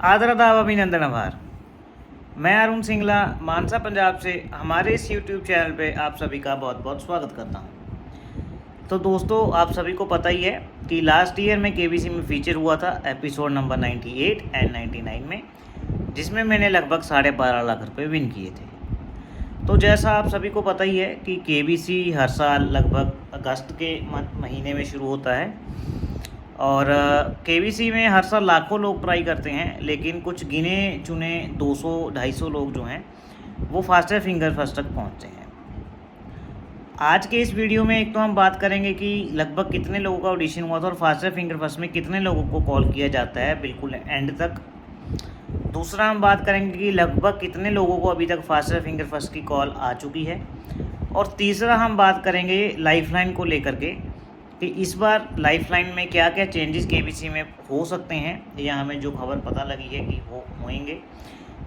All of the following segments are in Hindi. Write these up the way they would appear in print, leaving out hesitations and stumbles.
आदरदाव अभिनंदन आभार। मैं अरुण सिंगला मानसा पंजाब से हमारे इस YouTube चैनल पे आप सभी का बहुत बहुत स्वागत करता हूँ। तो दोस्तों, आप सभी को पता ही है कि लास्ट ईयर में KBC में फीचर हुआ था एपिसोड नंबर 98 एंड 99 में, जिसमें मैंने लगभग 12.5 लाख रुपये विन किए थे। तो जैसा आप सभी को पता ही है कि KBC हर साल लगभग अगस्त के महीने में शुरू होता है और KBC में हर साल लाखों लोग ट्राई करते हैं, लेकिन कुछ गिने चुने 200-250 लोग जो हैं वो फास्टर फिंगर फर्स्ट तक पहुंचते हैं। आज के इस वीडियो में एक तो हम बात करेंगे कि लगभग कितने लोगों का ऑडिशन हुआ था और फास्टर फिंगर फर्स्ट में कितने लोगों को कॉल किया जाता है बिल्कुल एंड तक। दूसरा हम बात करेंगे कि लगभग कितने लोगों को अभी तक फास्टर फिंगर फर्स्ट की कॉल आ चुकी है। और तीसरा हम बात करेंगे लाइफलाइन को लेकर के कि इस बार लाइफलाइन में क्या क्या चेंजेस KBC में हो सकते हैं या हमें जो खबर पता लगी है कि वो होंगे,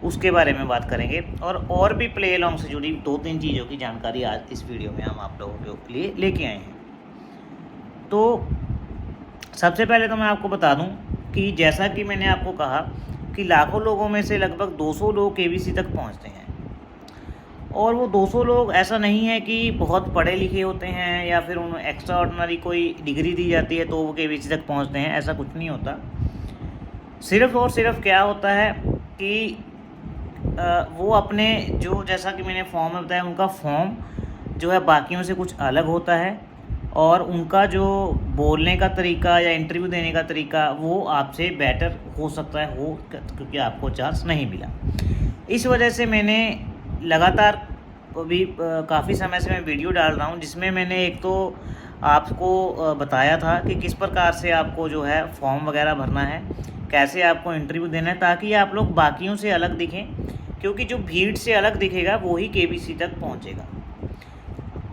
उसके बारे में बात करेंगे। और भी प्ले अलॉन्ग से जुड़ी 2-3 चीज़ों की जानकारी आज इस वीडियो में हम आप लोगों के लिए लेके आए हैं। तो सबसे पहले तो मैं आपको बता दूं कि जैसा कि मैंने आपको कहा कि लाखों लोगों में से लगभग 200 लोग KBC तक पहुंचते हैं। और वो 200 लोग ऐसा नहीं है कि बहुत पढ़े लिखे होते हैं या फिर उन्हें एक्स्ट्रा ऑर्डिनरी कोई डिग्री दी जाती है तो वो KBC तक पहुंचते हैं, ऐसा कुछ नहीं होता। सिर्फ़ और सिर्फ क्या होता है कि वो अपने जो, जैसा कि मैंने फॉर्म में बताया, उनका फॉर्म जो है बाकियों से कुछ अलग होता है और उनका जो बोलने का तरीका या इंटरव्यू देने का तरीका वो आपसे बेटर हो सकता है क्योंकि आपको चांस नहीं मिला। इस वजह से मैंने लगातार अभी काफ़ी समय से मैं वीडियो डाल रहा हूँ, जिसमें मैंने एक तो आपको बताया था कि किस प्रकार से आपको जो है फॉर्म वगैरह भरना है, कैसे आपको इंटरव्यू देना है, ताकि आप लोग बाकियों से अलग दिखें, क्योंकि जो भीड़ से अलग दिखेगा वो ही KBC तक पहुँचेगा।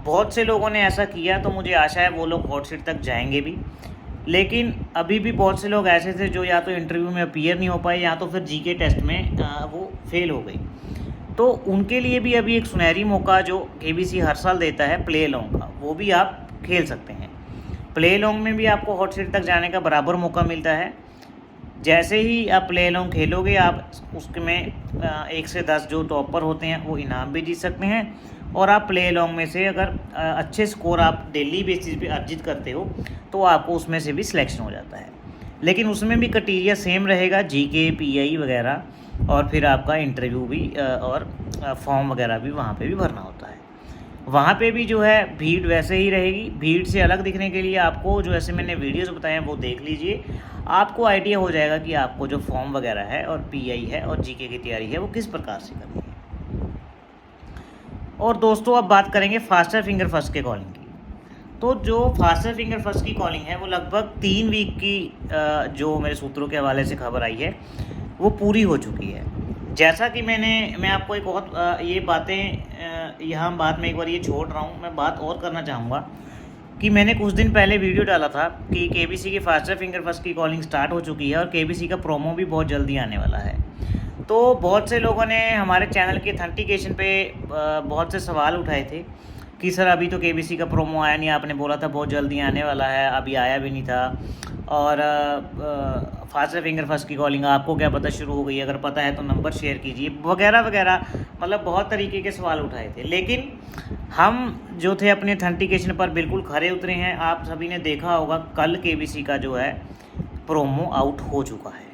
बहुत से लोगों ने ऐसा किया तो मुझे आशा है वो लोग हॉट सीट तक जाएंगे भी, लेकिन अभी भी बहुत से लोग ऐसे थे जो या तो इंटरव्यू में अपीयर नहीं हो पाए या तो फिर GK टेस्ट में वो फेल हो गई। तो उनके लिए भी अभी एक सुनहरी मौका जो KBC हर साल देता है प्ले अलॉन्ग का, वो भी आप खेल सकते हैं। प्ले अलॉन्ग में भी आपको हॉट सीट तक जाने का बराबर मौका मिलता है। जैसे ही आप प्ले अलॉन्ग खेलोगे आप उसमें 1 से 10 जो टॉपर होते हैं वो इनाम भी जीत सकते हैं। और आप प्ले अलॉन्ग में से अगर अच्छे स्कोर आप डेली बेसिस पे अर्जित करते हो तो आपको उसमें से भी सिलेक्शन हो जाता है। लेकिन उसमें भी क्राइटेरिया सेम रहेगा, GK PI वगैरह, और फिर आपका इंटरव्यू भी और फॉर्म वगैरह भी वहाँ पे भी भरना होता है। वहाँ पे भी जो है भीड़ वैसे ही रहेगी। भीड़ से अलग दिखने के लिए आपको जो ऐसे मैंने वीडियोस बताए हैं वो देख लीजिए, आपको आइडिया हो जाएगा कि आपको जो फॉर्म वगैरह है और PI है और GK की तैयारी है वो किस प्रकार से करनी है। और दोस्तों, अब बात करेंगे फास्टर फिंगर फर्स्ट के कॉलिंग की। तो जो फास्टर फिंगर फर्स्ट की कॉलिंग है वो लगभग 3 वीक की जो मेरे सूत्रों के हवाले से खबर आई है वो पूरी हो चुकी है। जैसा कि मैं आपको एक बहुत ये बातें यहाँ बात में एक बार ये छोड़ रहा हूँ, मैं बात और करना चाहूँगा कि मैंने कुछ दिन पहले वीडियो डाला था कि KBC की फास्टर फिंगर फर्स्ट की कॉलिंग स्टार्ट हो चुकी है और KBC का प्रोमो भी बहुत जल्दी आने वाला है। तो बहुत से लोगों ने हमारे चैनल के ऑथेंटिकेशन पे बहुत से सवाल उठाए थे कि सर अभी तो KBC का प्रोमो आया नहीं, आपने बोला था बहुत जल्दी आने वाला है, अभी आया भी नहीं था, और फास्टर फिंगर फर्स्ट की कॉलिंग आपको क्या पता शुरू हो गई, अगर पता है तो नंबर शेयर कीजिए, वगैरह वगैरह। मतलब बहुत तरीके के सवाल उठाए थे, लेकिन हम जो थे अपने ऑथेंटिकेशन पर बिल्कुल खरे उतरे हैं। आप सभी ने देखा होगा कल KBC का जो है प्रोमो आउट हो चुका है।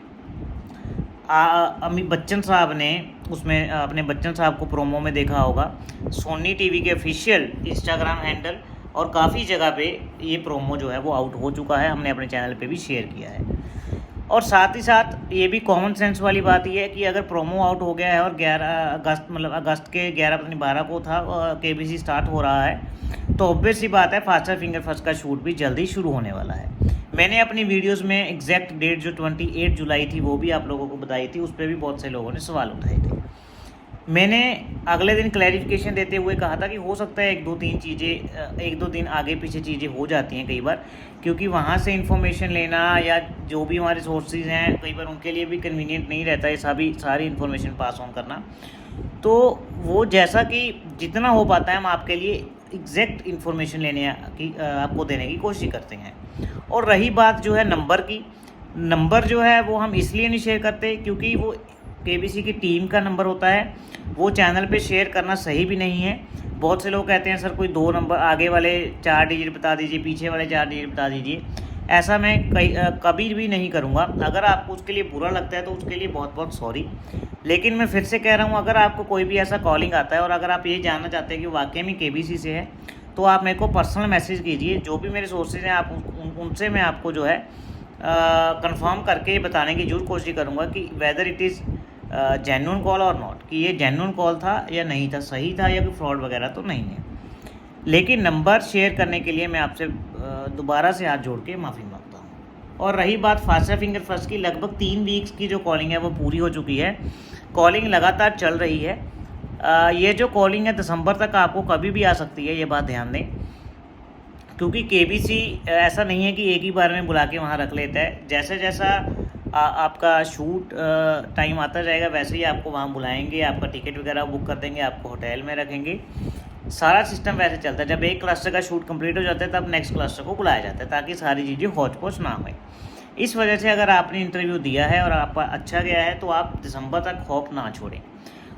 अमिताभ बच्चन साहब ने उसमें अपने बच्चन साहब को प्रोमो में देखा होगा। सोनी TV के ऑफिशियल इंस्टाग्राम हैंडल और काफ़ी जगह पे ये प्रोमो जो है वो आउट हो चुका है, हमने अपने चैनल पे भी शेयर किया है। और साथ ही साथ ये भी कॉमन सेंस वाली बात ये है कि अगर प्रोमो आउट हो गया है और 11 अगस्त मतलब अगस्त के 11 पता नहीं 12 को था KBC स्टार्ट हो रहा है, तो ऑब्वियस सी बात है फास्टर फिंगर फर्स्ट का शूट भी जल्दी शुरू होने वाला है। मैंने अपनी वीडियोस में एग्जैक्ट डेट जो 28 जुलाई थी वो भी आप लोगों को बताई थी, उस पर भी बहुत से लोगों ने सवाल उठाए थे। मैंने अगले दिन क्लैरिफिकेशन देते हुए कहा था कि हो सकता है 1-2 दिन आगे पीछे चीज़ें हो जाती हैं कई बार, क्योंकि वहाँ से इन्फॉर्मेशन लेना या जो भी हमारे सोर्सेज हैं कई बार उनके लिए भी कन्वीनियंट नहीं रहता है सारी इन्फॉर्मेशन पास ऑन करना। तो वो जैसा कि जितना हो पाता है हम आपके लिए एग्जैक्ट इन्फॉर्मेशन लेने की आपको देने की कोशिश करते हैं। और रही बात जो है नंबर की, नंबर जो है वो हम इसलिए नहीं शेयर करते क्योंकि वो केबीसी की टीम का नंबर होता है, वो चैनल पे शेयर करना सही भी नहीं है। बहुत से लोग कहते हैं सर कोई 2 नंबर आगे वाले 4 डिजिट बता दीजिए, पीछे वाले 4 डिजिट बता दीजिए। ऐसा मैं कभी भी नहीं करूँगा। अगर आपको उसके लिए बुरा लगता है तो उसके लिए बहुत बहुत सॉरी। लेकिन मैं फिर से कह रहा हूँ, अगर आपको कोई भी ऐसा कॉलिंग आता है और अगर आप ये जानना चाहते हैं कि वाकई में केबीसी से है, तो आप मेरे को पर्सनल मैसेज कीजिए। जो भी मेरे सोर्सेज हैं आप उनसे मैं आपको जो है कंफर्म करके बताने की जरूर कोशिश करूँगा कि whether it is genuine call और नॉट, कि ये जेन्युइन कॉल था या नहीं था, सही था या कोई फ्रॉड वगैरह तो नहीं है। लेकिन नंबर शेयर करने के लिए मैं आपसे दोबारा से हाथ जोड़ के माफ़ी मांगता हूँ। और रही बात फास्टर फिंगर फर्स्ट की, लगभग 3 वीक्स की जो कॉलिंग है वो पूरी हो चुकी है। कॉलिंग लगातार चल रही है। ये जो कॉलिंग है दिसंबर तक आपको कभी भी आ सकती है, ये बात ध्यान दें। क्योंकि केबीसी ऐसा नहीं है कि एक ही बार में बुला के वहाँ रख लेता है। जैसे जैसा आपका शूट टाइम आता जाएगा वैसे ही आपको वहाँ बुलाएंगे, आपका टिकट वगैरह बुक कर देंगे, आपको होटल में रखेंगे। सारा सिस्टम वैसे चलता है। जब एक क्लस्टर का शूट कंप्लीट हो जाता है तब नेक्स्ट क्लस्टर को बुलाया जाता है, ताकि सारी चीज़ें हौच पौच ना होए। इस वजह से अगर आपने इंटरव्यू दिया है और आपका अच्छा गया है तो आप दिसंबर तक होप ना छोड़ें।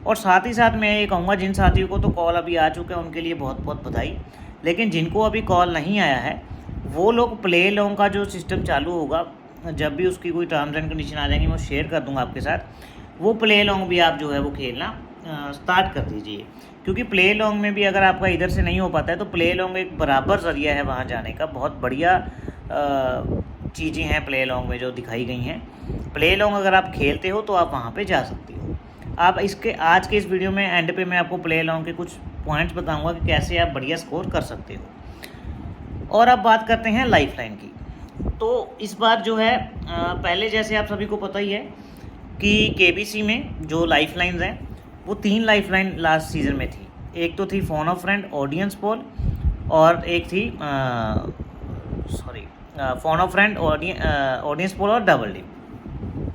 और साथ ही साथ मैं ये कहूँगा, जिन साथियों को तो कॉल अभी आ चुका है उनके लिए बहुत बहुत बधाई। लेकिन जिनको अभी कॉल नहीं आया है वो लोग प्ले लॉन्ग का जो सिस्टम चालू होगा, जब भी उसकी कोई टर्म्स एंड कंडीशन आ जाएंगी मैं शेयर कर दूंगा आपके साथ, वो प्ले लॉन्ग भी आप जो है वो खेलना स्टार्ट कर दीजिए। क्योंकि प्ले लॉन्ग में भी अगर आपका इधर से नहीं हो पाता है तो प्ले लॉन्ग एक बराबर ज़रिया है वहाँ जाने का। बहुत बढ़िया चीज़ें हैं प्ले लॉन्ग में जो दिखाई गई हैं। प्ले लॉन्ग अगर आप खेलते हो तो आप वहाँ पे जा सकते हो। आप इसके आज के इस वीडियो में एंड पे मैं आपको प्ले लॉन्ग के कुछ पॉइंट्स बताऊँगा कि कैसे आप बढ़िया स्कोर कर सकते हो। और अब बात करते हैं लाइफ लाइन की। तो इस बार जो है पहले जैसे आप सभी को पता ही है कि केबीसी में जो लाइफ लाइन्स हैं वो 3 लाइफ लाइन लास्ट सीज़न में थी। एक तो थी phone of friend, audience poll, और एक थी phone of friend, audience poll और डबल डिप।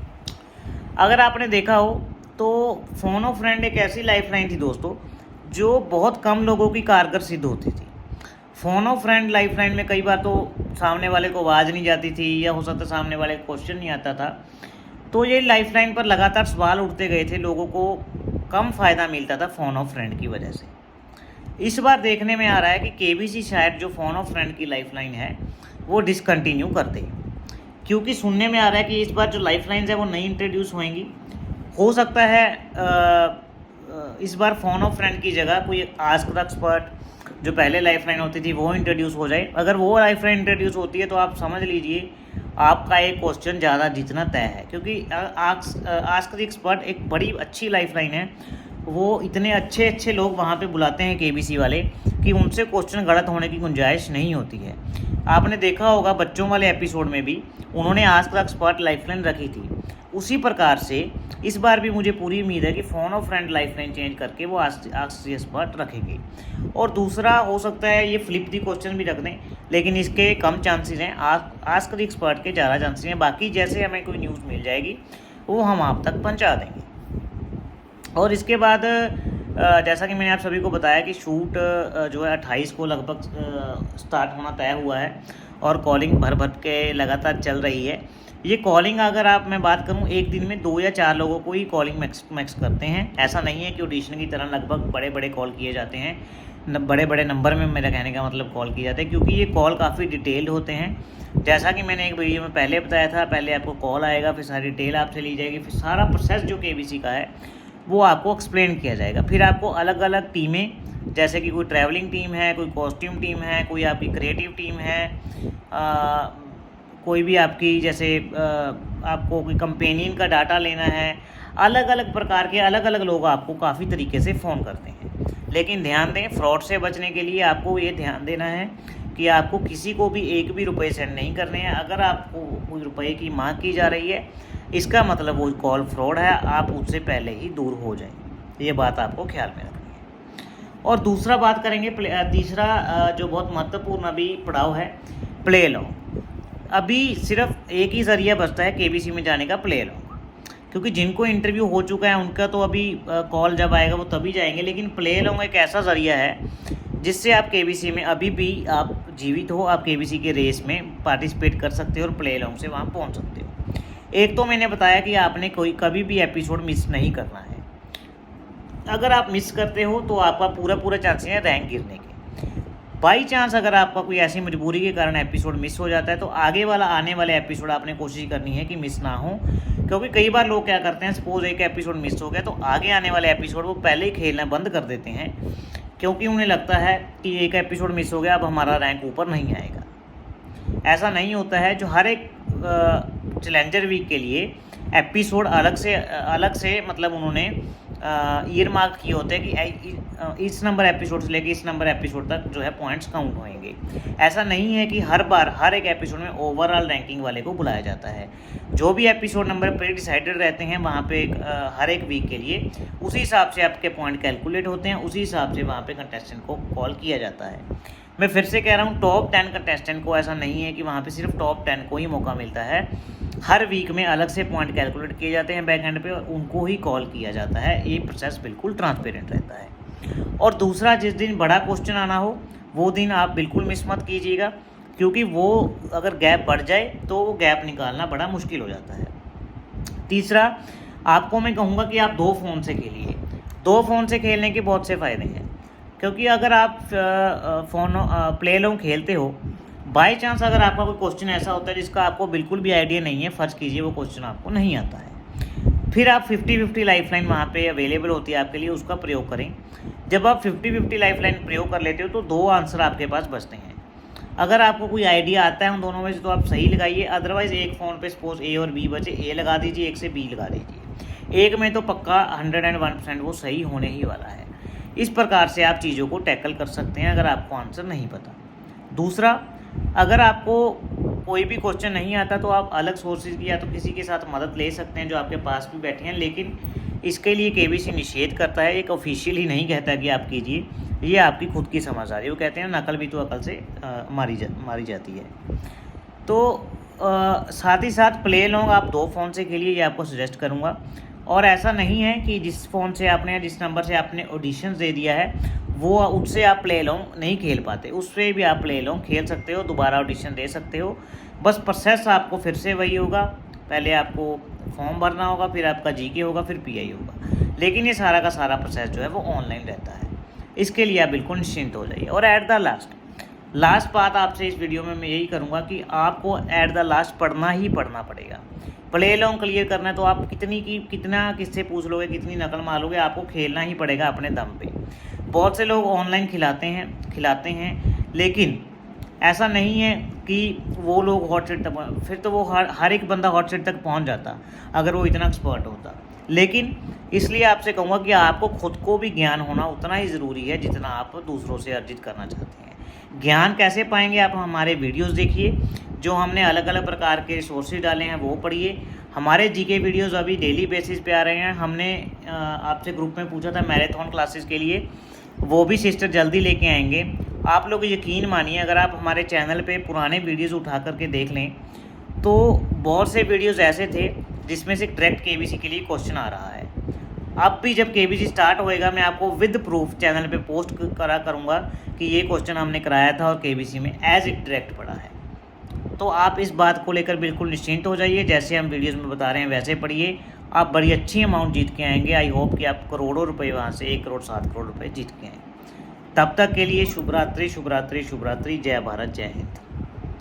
अगर आपने देखा हो तो फोन ऑफ फ्रेंड एक ऐसी लाइफ लाइन थी दोस्तों जो बहुत कम लोगों की कारगर सिद्ध होती थी। Phone of friend life line में कई बार तो सामने वाले को आवाज़ नहीं जाती थी, या हो सकता सामने वाले को क्वेश्चन नहीं आता था। तो ये लाइफ लाइन पर लगातार सवाल उठते गए थे, लोगों को कम फ़ायदा मिलता था फ़ोन ऑफ फ्रेंड की वजह से। इस बार देखने में आ रहा है कि केबीसी शायद जो फ़ोन ऑफ फ्रेंड की लाइफ लाइन है वो डिसकंटिन्यू कर दे। क्योंकि सुनने में आ रहा है कि इस बार जो लाइफ लाइन्स है वो नई इंट्रोड्यूस होएंगी। हो सकता है इस बार फ़ोन ऑफ फ्रेंड की जगह कोई आस्क द एक्सपर्ट जो पहले लाइफ लाइन होती थी वो इंट्रोड्यूस हो जाए। अगर वो लाइफ लाइन इंट्रोड्यूस होती है तो आप समझ लीजिए आपका एक क्वेश्चन ज़्यादा जीतना तय है। क्योंकि आस्क द एक्सपर्ट एक बड़ी अच्छी लाइफ लाइन है। वो इतने अच्छे अच्छे लोग वहाँ पे बुलाते हैं केबीसी वाले कि उनसे क्वेश्चन गलत होने की गुंजाइश नहीं होती है। आपने देखा होगा बच्चों वाले एपिसोड में भी उन्होंने ask the expert life line रखी थी। उसी प्रकार से इस बार भी मुझे पूरी उम्मीद है कि phone off friend life line change करके वो आस्क द एक्सपर्ट रखेंगे। और दूसरा हो सकता है ये फ्लिप दी क्वेश्चन भी रख दें, लेकिन इसके कम चांसेस हैं। आस्क द एक्सपर्ट के ज़्यादा चांसेस हैं। बाकी जैसे हमें कोई न्यूज़ मिल जाएगी वो हम आप तक पहुँचा देंगे। और इसके बाद जैसा कि मैंने आप सभी को बताया कि शूट जो है 28 को लगभग स्टार्ट होना तय हुआ है और कॉलिंग भर भर के लगातार चल रही है। ये कॉलिंग अगर मैं बात करूं एक दिन में 2 या 4 लोगों को ही कॉलिंग मैक्स करते हैं। ऐसा नहीं है कि ऑडिशन की तरह लगभग बड़े बड़े कॉल किए जाते हैं, बड़े बड़े नंबर में मेरा कहने का मतलब कॉल किए जाते हैं। क्योंकि ये कॉल काफ़ी डिटेल्ड होते हैं। जैसा कि मैंने एक वीडियो में पहले बताया था, पहले आपको कॉल आएगा, फिर सारी डिटेल आपसे ली जाएगी, फिर सारा प्रोसेस जो केबीसी का है वो आपको एक्सप्लेन किया जाएगा। फिर आपको अलग अलग टीमें, जैसे कि कोई ट्रैवलिंग टीम है, कोई कॉस्ट्यूम टीम है, कोई आपकी क्रिएटिव टीम है, कोई भी आपकी जैसे आपको कोई कंपेनियन का डाटा लेना है, अलग अलग प्रकार के अलग अलग लोग आपको काफ़ी तरीके से फ़ोन करते हैं। लेकिन ध्यान दें, फ्रॉड से बचने के लिए आपको ये ध्यान देना है कि आपको किसी को भी एक भी रुपये सेंड नहीं करने हैं। अगर आपको कोई रुपये की मांग की जा रही है इसका मतलब वो कॉल फ्रॉड है, आप उससे पहले ही दूर हो जाएं। ये बात आपको ख्याल में रखनी है। और दूसरा बात करेंगे, तीसरा जो बहुत महत्वपूर्ण अभी पड़ाव है, प्ले लॉन्ग। अभी सिर्फ एक ही ज़रिया बचता है केबीसी में जाने का, प्ले लॉन्ग। क्योंकि जिनको इंटरव्यू हो चुका है उनका तो अभी कॉल जब आएगा वो तभी जाएंगे। लेकिन प्ले लॉन्ग एक ऐसा ज़रिया है जिससे आप केबीसी में अभी भी आप जीवित हो, आप केबीसी के रेस में पार्टिसिपेट कर सकते हो और प्ले लॉन्ग से वहाँ पहुँच सकते हो। एक तो मैंने बताया कि आपने कोई कभी भी एपिसोड मिस नहीं करना है। अगर आप मिस करते हो तो आपका पूरा चांसेस है रैंक गिरने के। बाई चांस अगर आपका कोई ऐसी मजबूरी के कारण एपिसोड मिस हो जाता है तो आने वाले एपिसोड आपने कोशिश करनी है कि मिस ना हो, क्योंकि कई बार लोग क्या करते हैं, सपोज एक एपिसोड मिस हो गया तो आगे आने वाले एपिसोड वो पहले ही खेलना बंद कर देते हैं, क्योंकि उन्हें लगता है कि एक एपिसोड मिस हो गया अब हमारा रैंक ऊपर नहीं आएगा। ऐसा नहीं होता है। जो हर एक चैलेंजर वीक के लिए एपिसोड अलग से मतलब उन्होंने ईयर मार्क किए होते हैं कि इस नंबर एपिसोड से लेकर इस नंबर एपिसोड तक जो है पॉइंट्स काउंट होंगे। ऐसा नहीं है कि हर बार हर एक एपिसोड में ओवरऑल रैंकिंग वाले को बुलाया जाता है। जो भी एपिसोड नंबर प्री डिसाइडेड रहते हैं वहाँ पे हर एक वीक के लिए उसी हिसाब से आपके पॉइंट कैलकुलेट होते हैं, उसी हिसाब से वहाँ पे कंटेस्टेंट को कॉल किया जाता है। मैं फिर से कह रहा हूँ, टॉप 10 कंटेस्टेंट को ऐसा नहीं है कि वहाँ पे सिर्फ टॉप 10 को ही मौका मिलता है। हर वीक में अलग से पॉइंट कैलकुलेट किए जाते हैं बैक एंड पे और उनको ही कॉल किया जाता है। ये प्रोसेस बिल्कुल ट्रांसपेरेंट रहता है। और दूसरा, जिस दिन बड़ा क्वेश्चन आना हो वो दिन आप बिल्कुल मिस मत कीजिएगा, क्योंकि वो अगर गैप बढ़ जाए तो वो गैप निकालना बड़ा मुश्किल हो जाता है। तीसरा, आपको मैं कहूँगा कि आप 2 फ़ोन से खेलिए। 2 फ़ोन से खेलने के बहुत से फ़ायदे हैं, क्योंकि अगर आप प्ले लॉन्ग खेलते हो, बाय चांस अगर आपका कोई क्वेश्चन ऐसा होता है जिसका आपको बिल्कुल भी आइडिया नहीं है, फ़र्ज़ कीजिए वो क्वेश्चन आपको नहीं आता है, फिर आप 50-50 लाइफलाइन वहाँ पे अवेलेबल होती है आपके लिए, उसका प्रयोग करें। जब आप 50-50 लाइफलाइन प्रयोग कर लेते हो तो 2 आंसर आपके पास बचते हैं। अगर आपको कोई आइडिया आता है उन दोनों में से तो आप सही लगाइए, अदरवाइज़ एक फ़ोन पे सपोज ए और बी बचे, ए लगा दीजिए, एक से बी लगा दीजिए। एक में तो पक्का 101% वो सही होने ही वाला है। इस प्रकार से आप चीज़ों को टैकल कर सकते हैं अगर आपको आंसर नहीं पता। दूसरा, अगर आपको कोई भी क्वेश्चन नहीं आता तो आप अलग सोर्सेज की या तो किसी के साथ मदद ले सकते हैं जो आपके पास भी बैठे हैं, लेकिन इसके लिए केबीसी निषेध करता है। एक ऑफिशियल ही नहीं कहता कि आप कीजिए, ये आपकी खुद की समझदारी। वो कहते हैं नकल भी तो अकल से मारी जाती है। तो साथ ही साथ प्ले लॉन्ग आप 2 फ़ोन से खेलिए, ये आपको सजेस्ट करूँगा। और ऐसा नहीं है कि जिस फ़ोन से आपने जिस नंबर से आपने ऑडिशंस दे दिया है वो उससे आप प्ले लॉन्ग नहीं खेल पाते, उससे भी आप प्ले लॉन्ग खेल सकते हो, दोबारा ऑडिशन दे सकते हो। बस प्रोसेस आपको फिर से वही होगा, पहले आपको फॉर्म भरना होगा, फिर आपका जीके होगा, फिर पीआई होगा, लेकिन ये सारा का सारा प्रोसेस जो है वो ऑनलाइन रहता है। इसके लिए आप बिल्कुल निश्चिंत हो जाइए। और एट द लास्ट बात आपसे इस वीडियो में मैं यही करूँगा कि आपको एट द लास्ट पढ़ना ही पढ़ना पड़ेगा। प्ले लॉन्ग क्लियर करना है तो आप कितना किससे पूछ लोगे, कितनी नकल मार लोगे, आपको खेलना ही पड़ेगा अपने दम पे। बहुत से लोग ऑनलाइन खिलाते हैं, लेकिन ऐसा नहीं है कि वो लोग हॉट सीट तक, फिर तो वो हर एक बंदा हॉट सीट तक पहुंच जाता अगर वो इतना एक्सपर्ट होता। लेकिन इसलिए आपसे कहूँगा कि आपको खुद को भी ज्ञान होना उतना ही ज़रूरी है जितना आप दूसरों से अर्जित करना चाहते हैं। ज्ञान कैसे पाएंगे आप? हमारे वीडियोस देखिए, जो हमने अलग अलग प्रकार के सोर्सेज डाले हैं वो पढ़िए। हमारे जीके वीडियोस अभी डेली बेसिस पे आ रहे हैं। हमने आपसे ग्रुप में पूछा था मैराथन क्लासेस के लिए, वो भी सिस्टर जल्दी लेके आएंगे। आप लोग यकीन मानिए, अगर आप हमारे चैनल पे पुराने वीडियोस उठा करके देख लें तो बहुत से वीडियोस ऐसे थे जिसमें से डायरेक्ट केबीसी के लिए क्वेश्चन आ रहा है। अब भी जब केबीसी स्टार्ट होएगा मैं आपको विद प्रूफ चैनल पे पोस्ट करूँगा कि ये क्वेश्चन हमने कराया था और केबीसी में एज इट डायरेक्ट पढ़ा है। तो आप इस बात को लेकर बिल्कुल निश्चिंत हो जाइए, जैसे हम वीडियोस में बता रहे हैं वैसे पढ़िए, आप बड़ी अच्छी अमाउंट जीत के आएंगे। आई होप कि आप करोड़ों रुपए वहाँ से 1 करोड़ 7 करोड़ रुपए जीत के आएँ। तब तक के लिए शुभ रात्रि, शुभ रात्रि, शुभ रात्रि। जय भारत, जय हिंद।